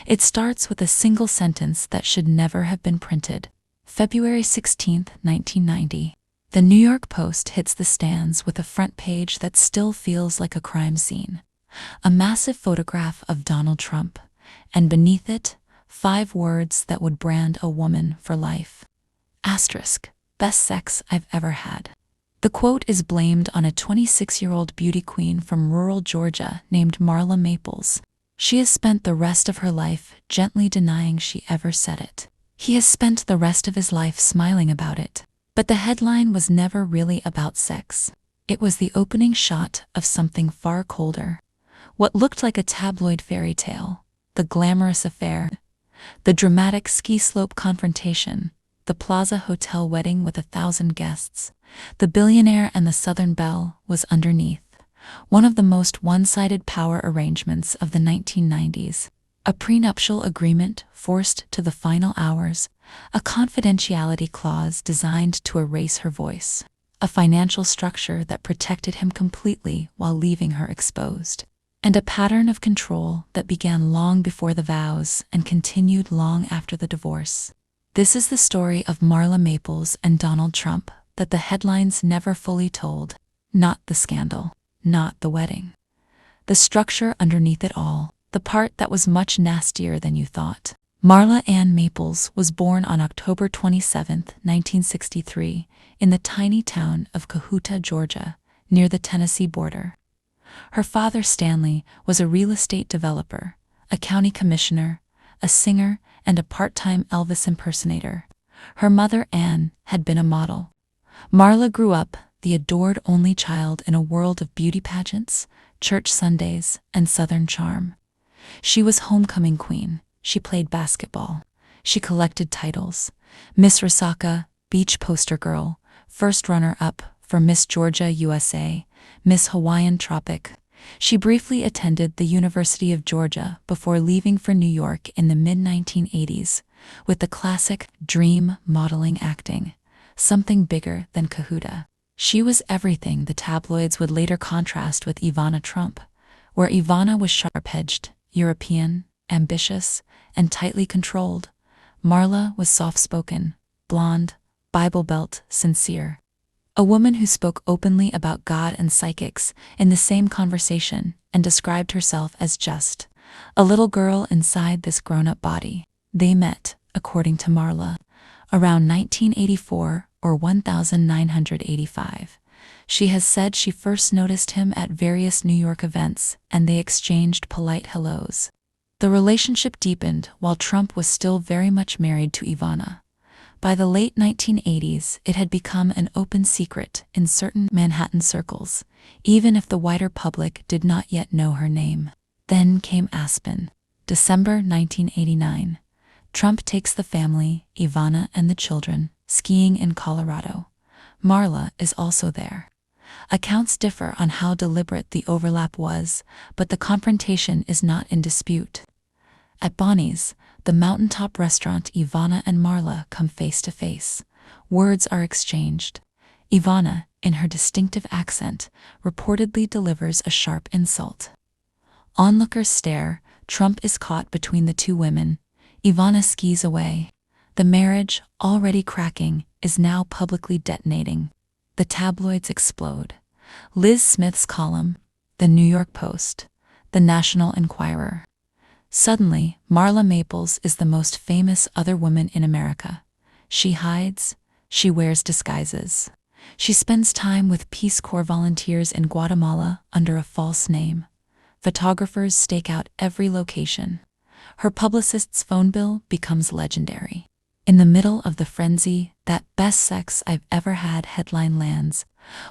It starts with a single sentence that should never have been printed. February 16, 1990. The New York Post hits the stands with a front page that still feels like a crime scene. A massive photograph of Donald Trump, and beneath it, 5 words that would brand a woman for life. Asterisk, best sex I've ever had. The quote is blamed on a 26-year-old beauty queen from rural Georgia named Marla Maples. She has spent the rest of her life gently denying she ever said it. He has spent the rest of his life smiling about it. But the headline was never really about sex. It was the opening shot of something far colder. What looked like a tabloid fairy tale, the glamorous affair, the dramatic ski slope confrontation, the Plaza Hotel wedding with 1,000 guests, the billionaire and the Southern belle was underneath. One of the most one-sided power arrangements of the 1990s. A prenuptial agreement forced to the final hours, a confidentiality clause designed to erase her voice, a financial structure that protected him completely while leaving her exposed, and a pattern of control that began long before the vows and continued long after the divorce. This is the story of Marla Maples and Donald Trump that the headlines never fully told. Not the scandal, not the wedding. The structure underneath it all, the part that was much nastier than you thought. Marla Ann Maples was born on October 27, 1963, in the tiny town of Cohutta, Georgia, near the Tennessee border. Her father, Stanley, was a real estate developer, a county commissioner, a singer, and a part-time Elvis impersonator. Her mother, Ann, had been a model. Marla grew up, the adored only child in a world of beauty pageants, church Sundays, and Southern charm. She was homecoming queen. She played basketball. She collected titles. Miss Resaca, beach poster girl, first runner-up for Miss Georgia USA, Miss Hawaiian Tropic. She briefly attended the University of Georgia before leaving for New York in the mid-1980s, with the classic dream modeling acting, something bigger than Cohutta. She was everything the tabloids would later contrast with Ivana Trump, where Ivana was sharp-edged, European, ambitious, and tightly controlled. Marla was soft-spoken, blonde, Bible Belt, sincere. A woman who spoke openly about God and psychics in the same conversation and described herself as just a little girl inside this grown-up body. They met, according to Marla, around 1984 or 1985. She has said she first noticed him at various New York events and they exchanged polite hellos. The relationship deepened while Trump was still very much married to Ivana. By the late 1980s, it had become an open secret in certain Manhattan circles, even if the wider public did not yet know her name. Then came Aspen, December 1989. Trump takes the family, Ivana and the children, skiing in Colorado. Marla is also there. Accounts differ on how deliberate the overlap was, but the confrontation is not in dispute. At Bonnie's, the mountaintop restaurant, Ivana and Marla come face to face. Words are exchanged. Ivana, in her distinctive accent, reportedly delivers a sharp insult. Onlookers stare. Trump is caught between the two women. Ivana skis away. The marriage, already cracking, is now publicly detonating. The tabloids explode. Liz Smith's column, The New York Post, The National Enquirer. Suddenly, Marla Maples is the most famous other woman in America. She hides, she wears disguises. She spends time with Peace Corps volunteers in Guatemala under a false name. Photographers stake out every location. Her publicist's phone bill becomes legendary. In the middle of the frenzy, that best sex I've ever had headline lands.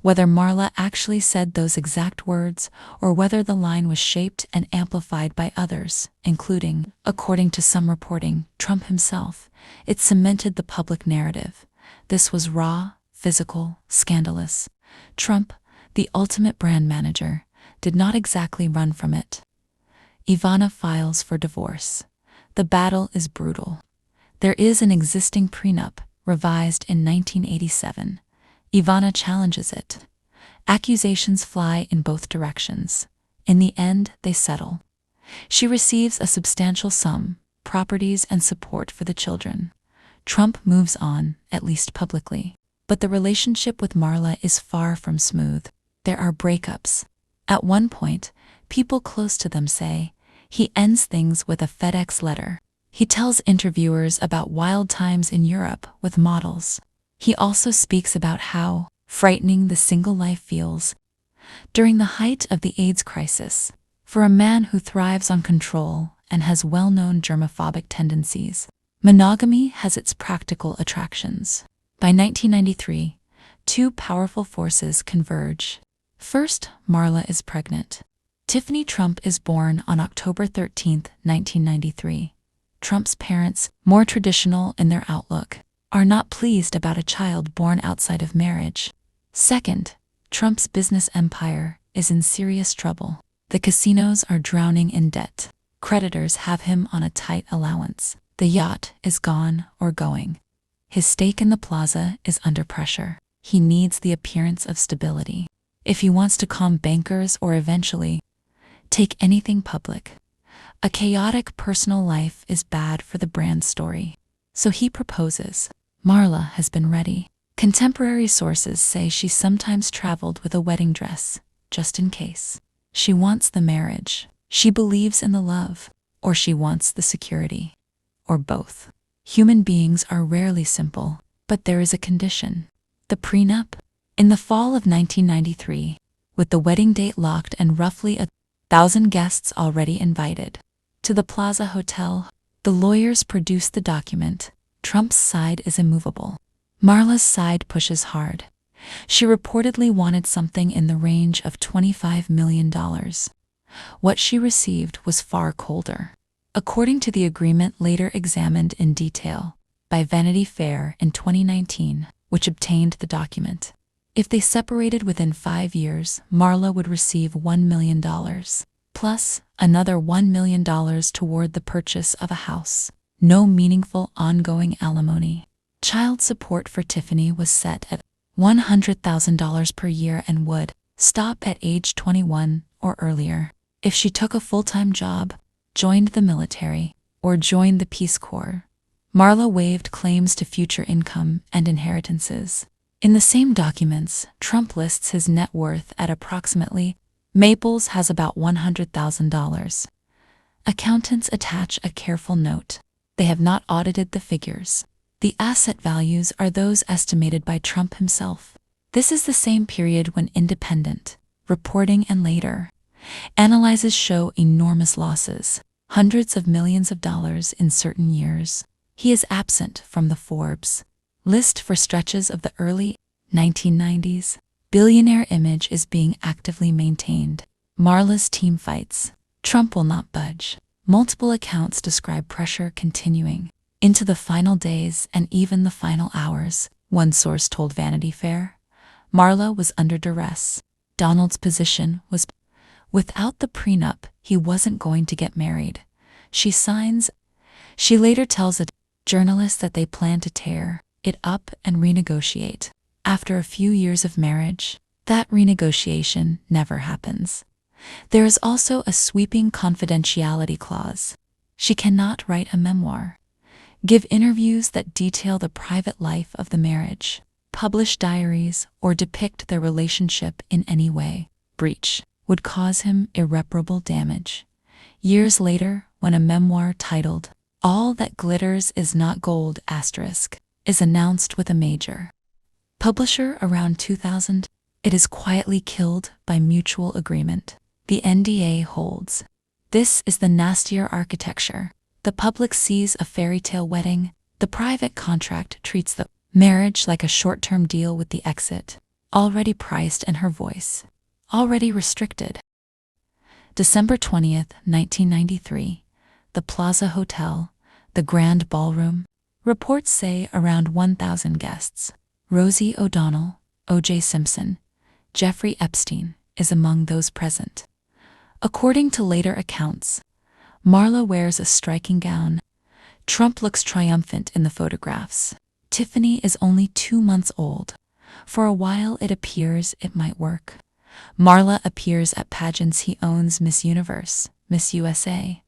Whether Marla actually said those exact words or whether the line was shaped and amplified by others, including, according to some reporting, Trump himself, it cemented the public narrative. This was raw, physical, scandalous. Trump, the ultimate brand manager, did not exactly run from it. Ivana files for divorce. The battle is brutal. There is an existing prenup, revised in 1987. Ivana challenges it. Accusations fly in both directions. In the end, they settle. She receives a substantial sum, properties, and support for the children. Trump moves on, at least publicly. But the relationship with Marla is far from smooth. There are breakups. At one point, people close to them say, he ends things with a FedEx letter. He tells interviewers about wild times in Europe with models. He also speaks about how frightening the single life feels during the height of the AIDS crisis. For a man who thrives on control and has well-known germophobic tendencies, monogamy has its practical attractions. By 1993, two powerful forces converge. First, Marla is pregnant. Tiffany Trump is born on October 13, 1993. Trump's parents, more traditional in their outlook, are not pleased about a child born outside of marriage. Second, Trump's business empire is in serious trouble. The casinos are drowning in debt. Creditors have him on a tight allowance. The yacht is gone or going. His stake in the plaza is under pressure. He needs the appearance of stability if he wants to calm bankers or eventually take anything public. A chaotic personal life is bad for the brand story. So he proposes. Marla has been ready. Contemporary sources say she sometimes traveled with a wedding dress, just in case. She wants the marriage. She believes in the love. Or she wants the security. Or both. Human beings are rarely simple, but there is a condition. The prenup? In the fall of 1993, with the wedding date locked and roughly 1,000 guests already invited to the Plaza Hotel, the lawyers produce the document. Trump's side is immovable. Marla's side pushes hard. She reportedly wanted something in the range of $25 million. What she received was far colder. According to the agreement later examined in detail by Vanity Fair in 2019, which obtained the document, if they separated within 5 years, Marla would receive $1 million, plus another $1 million toward the purchase of a house. No meaningful ongoing alimony. Child support for Tiffany was set at $100,000 per year and would stop at age 21 or earlier. If she took a full-time job, joined the military, or joined the Peace Corps, Marla waived claims to future income and inheritances. In the same documents, Trump lists his net worth at approximately Maples has about $100,000. Accountants attach a careful note. They have not audited the figures. The asset values are those estimated by Trump himself. This is the same period when independent reporting and later analyses show enormous losses, hundreds of millions of dollars in certain years. He is absent from the Forbes list for stretches of the early 1990s. Billionaire image is being actively maintained. Marla's team fights. Trump will not budge. Multiple accounts describe pressure continuing into the final days and even the final hours. One source told Vanity Fair, Marla was under duress. Donald's position was, without the prenup, he wasn't going to get married. She signs. She later tells a journalist that they plan to tear it up and renegotiate. After a few years of marriage, that renegotiation never happens. There is also a sweeping confidentiality clause. She cannot write a memoir, give interviews that detail the private life of the marriage, publish diaries, or depict their relationship in any way. Breach would cause him irreparable damage. Years later, when a memoir titled, All That Glitters Is Not Gold*, is announced with a major publisher around 2000, it is quietly killed by mutual agreement. The NDA holds. This is the Nastier architecture. The public sees a fairy tale wedding. The private contract treats the marriage like a short-term deal with the exit, already priced, and her voice, already restricted. December 20th, 1993, the Plaza Hotel, the Grand Ballroom. Reports say around 1,000 guests. Rosie O'Donnell, O.J. Simpson, Jeffrey Epstein is among those present. According to later accounts, Marla wears a striking gown. Trump looks triumphant in the photographs. Tiffany is only 2 months old. For a while it appears it might work. Marla appears at pageants. He owns Miss Universe, Miss USA.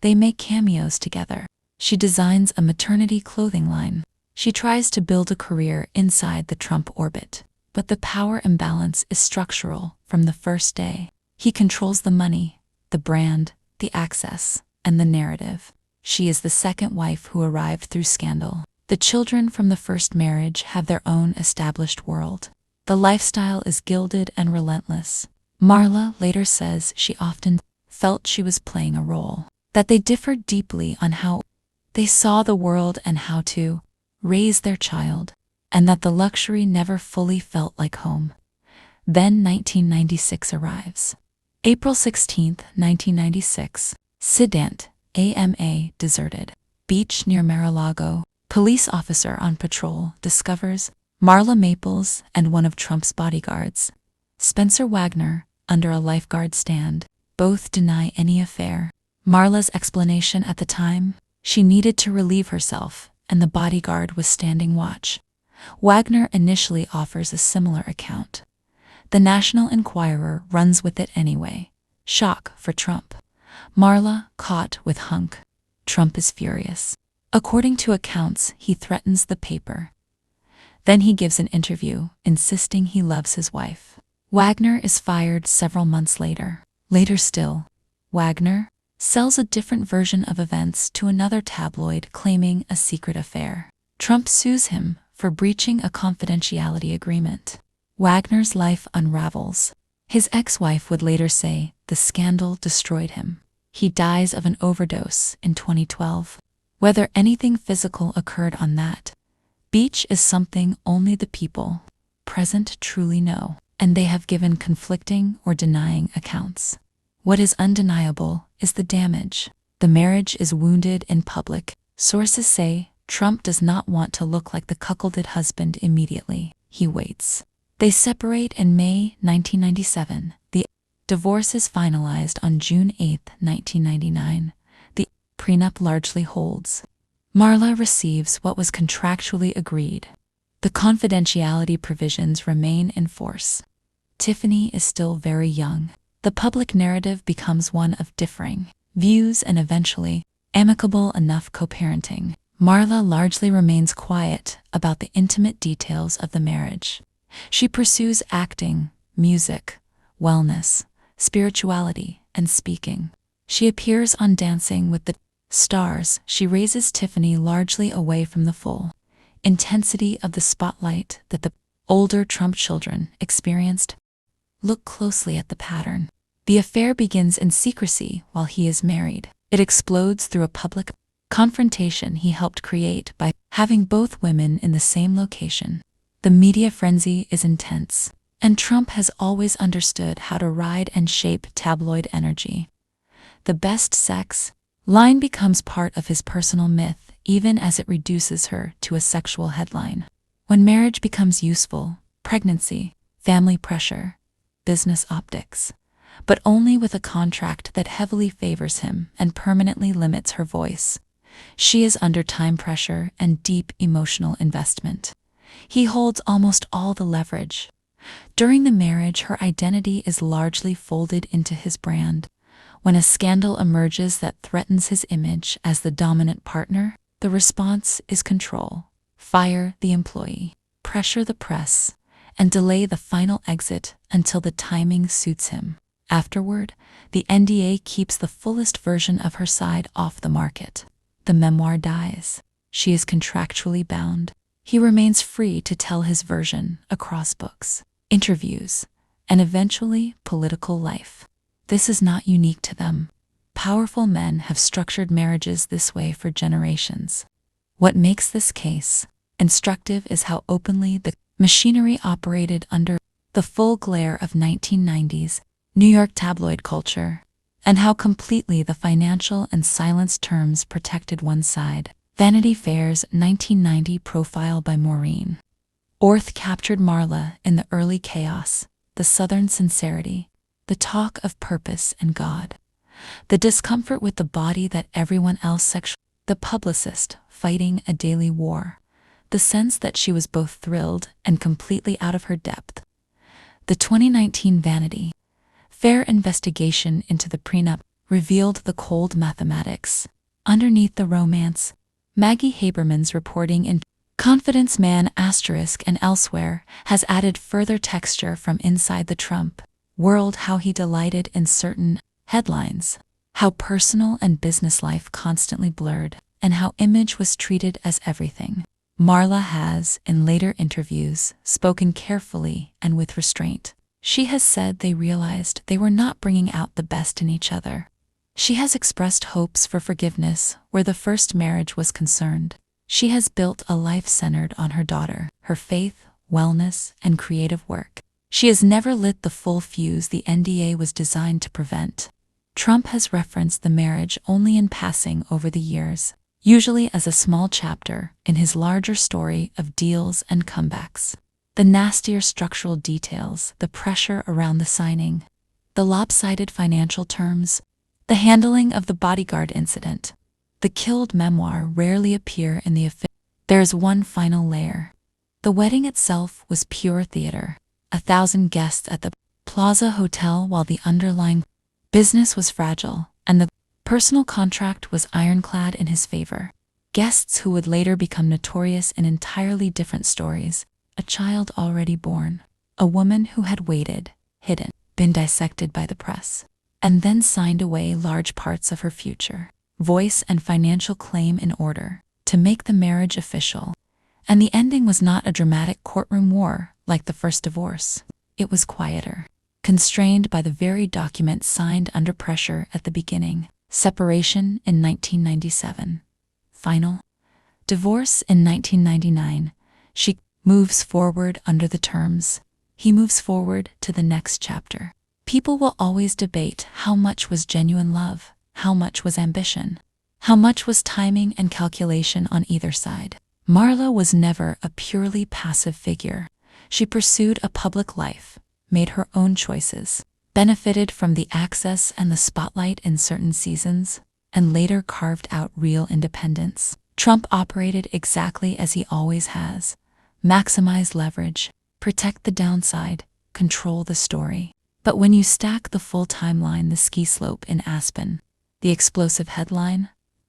They make cameos together. She designs a maternity clothing line. She tries to build a career inside the Trump orbit. But the power imbalance is structural from the first day. He controls the money, the brand, the access, and the narrative. She is the second wife who arrived through scandal. The children from the first marriage have their own established world. The lifestyle is gilded and relentless. Marla later says she often felt she was playing a role, that they differed deeply on how they saw the world and how to raise their child, and that the luxury never fully felt like home. Then 1996 arrives. April 16, 1996. Sidant, AMA, deserted. Beach near Mar-a-Lago. Police officer on patrol discovers Marla Maples and one of Trump's bodyguards, Spencer Wagner, under a lifeguard stand. Both deny any affair. Marla's explanation at the time: she needed to relieve herself, and the bodyguard was standing watch. Wagner initially offers a similar account. The National Enquirer runs with it anyway. Shock for Trump. Marla caught with hunk. Trump is furious. According to accounts, he threatens the paper. Then he gives an interview, insisting he loves his wife. Wagner is fired several months later. Later still, Wagner sells a different version of events to another tabloid claiming a secret affair. Trump sues him for breaching a confidentiality agreement. Wagner's life unravels. His ex-wife would later say the scandal destroyed him. He dies of an overdose in 2012. Whether anything physical occurred on that beach is something only the people present truly know, and they have given conflicting or denying accounts. What is undeniable is the damage. The marriage is wounded in public. Sources say Trump does not want to look like the cuckolded husband immediately. He waits. They separate in May 1997. The divorce is finalized on June 8, 1999. The prenup largely holds. Marla receives what was contractually agreed. The confidentiality provisions remain in force. Tiffany is still very young. The public narrative becomes one of differing views and eventually amicable enough co-parenting. Marla largely remains quiet about the intimate details of the marriage. She pursues acting, music, wellness, spirituality, and speaking. She appears on Dancing with the Stars. She raises Tiffany largely away from the full intensity of the spotlight that the older Trump children experienced. Look closely at the pattern. The affair begins in secrecy while he is married. It explodes through a public confrontation he helped create by having both women in the same location. The media frenzy is intense, and Trump has always understood how to ride and shape tabloid energy. The best sex line becomes part of his personal myth, even as it reduces her to a sexual headline. When marriage becomes useful, pregnancy, family pressure, business optics, but only with a contract that heavily favors him and permanently limits her voice. She is under time pressure and deep emotional investment. He holds almost all the leverage. During the marriage, her identity is largely folded into his brand. When a scandal emerges that threatens his image as the dominant partner, the response is control. Fire the employee, pressure the press, and delay the final exit until the timing suits him. Afterward, the NDA keeps the fullest version of her side off the market. The memoir dies. She is contractually bound. He remains free to tell his version across books, interviews, and eventually political life. This is not unique to them. Powerful men have structured marriages this way for generations. What makes this case instructive is how openly the machinery operated under the full glare of 1990s New York tabloid culture, and how completely the financial and silence terms protected one side. Vanity Fair's 1990 profile by Maureen Orth captured Marla in the early chaos, the southern sincerity, the talk of purpose and God, the discomfort with the body that everyone else sexualized, the publicist fighting a daily war, the sense that she was both thrilled and completely out of her depth. The 2019 Vanity Fair investigation into the prenup revealed the cold mathematics. Underneath the romance, Maggie Haberman's reporting in Confidence Man** and elsewhere has added further texture from inside the Trump world, how he delighted in certain headlines, how personal and business life constantly blurred, and how image was treated as everything. Marla has, in later interviews, spoken carefully and with restraint. She has said they realized they were not bringing out the best in each other. She has expressed hopes for forgiveness where the first marriage was concerned. She has built a life centered on her daughter, her faith, wellness, and creative work. She has never lit the full fuse the NDA was designed to prevent. Trump has referenced the marriage only in passing over the years, usually as a small chapter in his larger story of deals and comebacks. The nastier structural details, the pressure around the signing, the lopsided financial terms, the handling of the bodyguard incident, the killed memoir rarely appear in the official. There is one final layer. The wedding itself was pure theater. 1,000 guests at the Plaza Hotel, while the underlying business was fragile, and the personal contract was ironclad in his favor. Guests who would later become notorious in entirely different stories. A child already born, a woman who had waited, hidden, been dissected by the press, and then signed away large parts of her future, voice and financial claim in order to make the marriage official. And the ending was not a dramatic courtroom war like the first divorce. It was quieter, constrained by the very document signed under pressure at the beginning. Separation in 1997. Final divorce in 1999. She moves forward under the terms. He moves forward to the next chapter. People will always debate how much was genuine love, how much was ambition, how much was timing and calculation on either side. Marla was never a purely passive figure. She pursued a public life, made her own choices, benefited from the access and the spotlight in certain seasons, and later carved out real independence. Trump operated exactly as he always has. Maximize leverage, protect the downside, control the story. But when you stack the full timeline, the ski slope in Aspen, the explosive headline,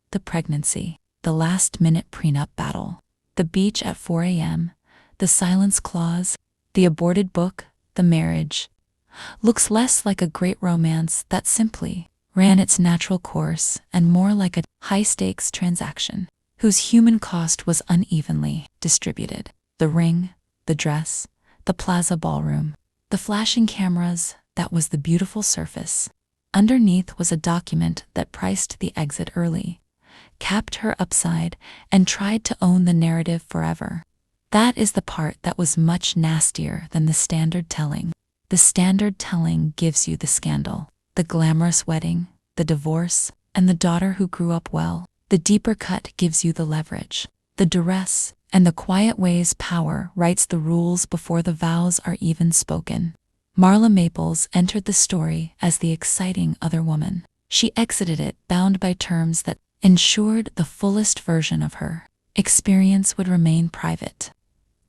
the pregnancy, the last-minute prenup battle, the beach at 4 a.m., the silence clause, the aborted book, the marriage, looks less like a great romance that simply ran its natural course and more like a high-stakes transaction whose human cost was unevenly distributed. The ring, the dress, the plaza ballroom, the flashing cameras, that was the beautiful surface. Underneath was a document that priced the exit early, capped her upside, and tried to own the narrative forever. That is the part that was much nastier than the standard telling. The standard telling gives you the scandal, the glamorous wedding, the divorce, and the daughter who grew up well. The deeper cut gives you the leverage, the duress, and the quiet ways power writes the rules before the vows are even spoken. Marla Maples entered the story as the exciting other woman. She exited it bound by terms that ensured the fullest version of her experience would remain private.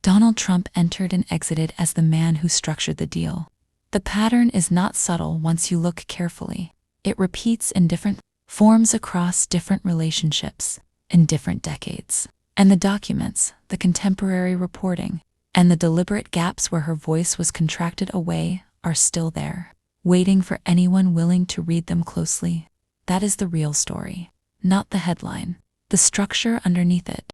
Donald Trump entered and exited as the man who structured the deal. The pattern is not subtle once you look carefully. It repeats in different forms across different relationships, in different decades. And the documents, the contemporary reporting, and the deliberate gaps where her voice was contracted away are still there, waiting for anyone willing to read them closely. That is the real story, not the headline, the structure underneath it.